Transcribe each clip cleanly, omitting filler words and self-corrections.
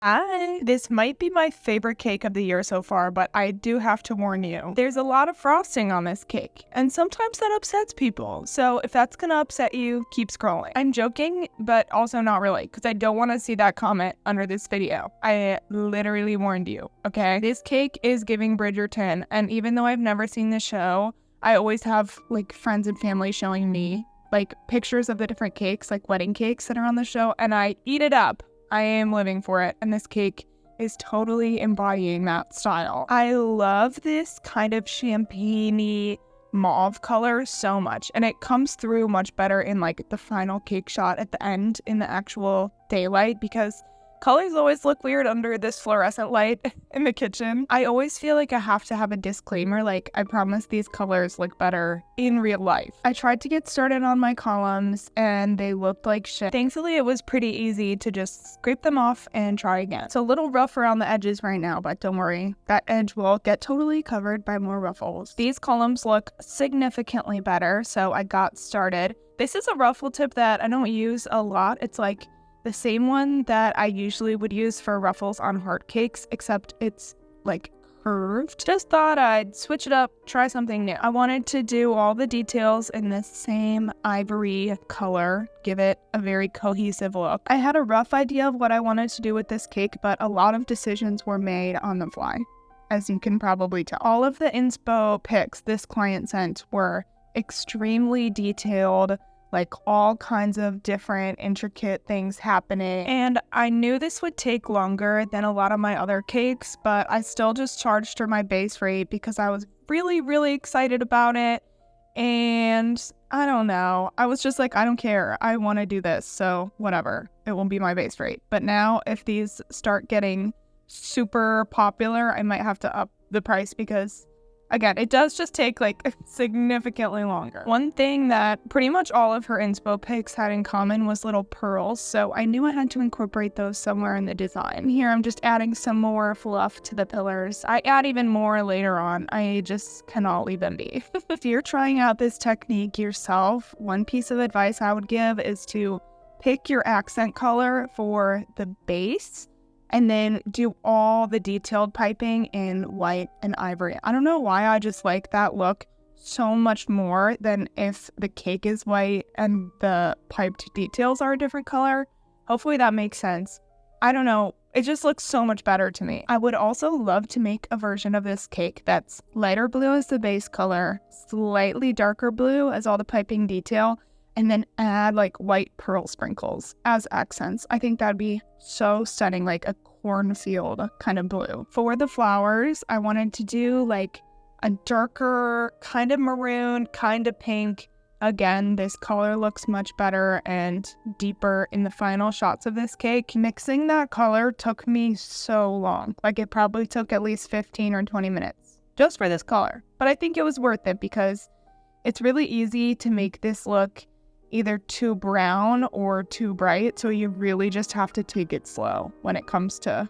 Hi. This might be my favorite cake of the year so far, but I do have to warn you. There's a lot of frosting on this cake, and sometimes that upsets people. So if that's gonna upset you, keep scrolling. I'm joking, but also not really, because I don't want to see that comment under this video. I literally warned you, okay? This cake is giving Bridgerton, and even though I've never seen the show, I always have like friends and family showing me like pictures of the different cakes, like wedding cakes that are on the show, and I eat it up. I am living for it, and this cake is totally embodying that style. I love this kind of champagne-y mauve color so much, and it comes through much better in like the final cake shot at the end in the actual daylight, because colors always look weird under this fluorescent light in the kitchen. I always feel like I have to have a disclaimer, like I promise these colors look better in real life. I tried to get started on my columns and they looked like shit. Thankfully, it was pretty easy to just scrape them off and try again. It's a little rough around the edges right now, but don't worry, that edge will get totally covered by more ruffles. These columns look significantly better, so I got started. This is a ruffle tip that I don't use a lot. It's like the same one that I usually would use for ruffles on heart cakes, except it's like curved. Just thought I'd switch it up, try something new. I wanted to do all the details in the same ivory color, give it a very cohesive look. I had a rough idea of what I wanted to do with this cake, but a lot of decisions were made on the fly, as you can probably tell. All of the inspo pics this client sent were extremely detailed, like all kinds of different intricate things happening. And I knew this would take longer than a lot of my other cakes, but I still just charged her my base rate because I was really excited about it. And I don't know, I was just like, I don't care, I want to do this, so whatever, it will be my base rate. But now if these start getting super popular, I might have to up the price because again, it does just take like significantly longer. One thing that pretty much all of her inspo pics had in common was little pearls, so I knew I had to incorporate those somewhere in the design. Here I'm just adding some more fluff to the pillars. I add even more later on. I just cannot leave them be. If you're trying out this technique yourself, one piece of advice I would give is to pick your accent color for the base and then do all the detailed piping in white and ivory. I don't know why, I just like that look so much more than if the cake is white and the piped details are a different color. Hopefully that makes sense. I don't know, it just looks so much better to me. I would also love to make a version of this cake that's lighter blue as the base color, slightly darker blue as all the piping detail, and then add like white pearl sprinkles as accents. I think that'd be so stunning, like a cornfield kind of blue. For the flowers, I wanted to do like a darker kind of maroon, kind of pink. Again, this color looks much better and deeper in the final shots of this cake. Mixing that color took me so long. Like it probably took at least 15 or 20 minutes just for this color. But I think it was worth it because it's really easy to make this look either too brown or too bright, so you really just have to take it slow when it comes to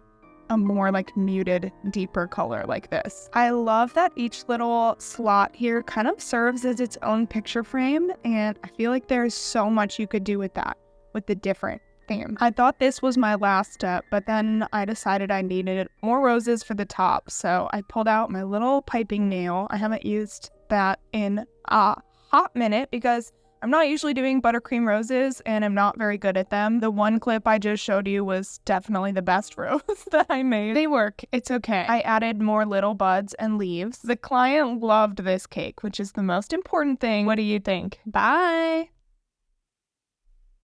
a more like muted, deeper color like this. I love that each little slot here kind of serves as its own picture frame, and I feel like there's so much you could do with that, with the different theme. I thought this was my last step, but then I decided I needed more roses for the top, so I pulled out my little piping nail. I haven't used that in a hot minute because I'm not usually doing buttercream roses and I'm not very good at them. The one clip I just showed you was definitely the best rose that I made. They work, it's okay. I added more little buds and leaves. The client loved this cake, which is the most important thing. What do you think? Bye!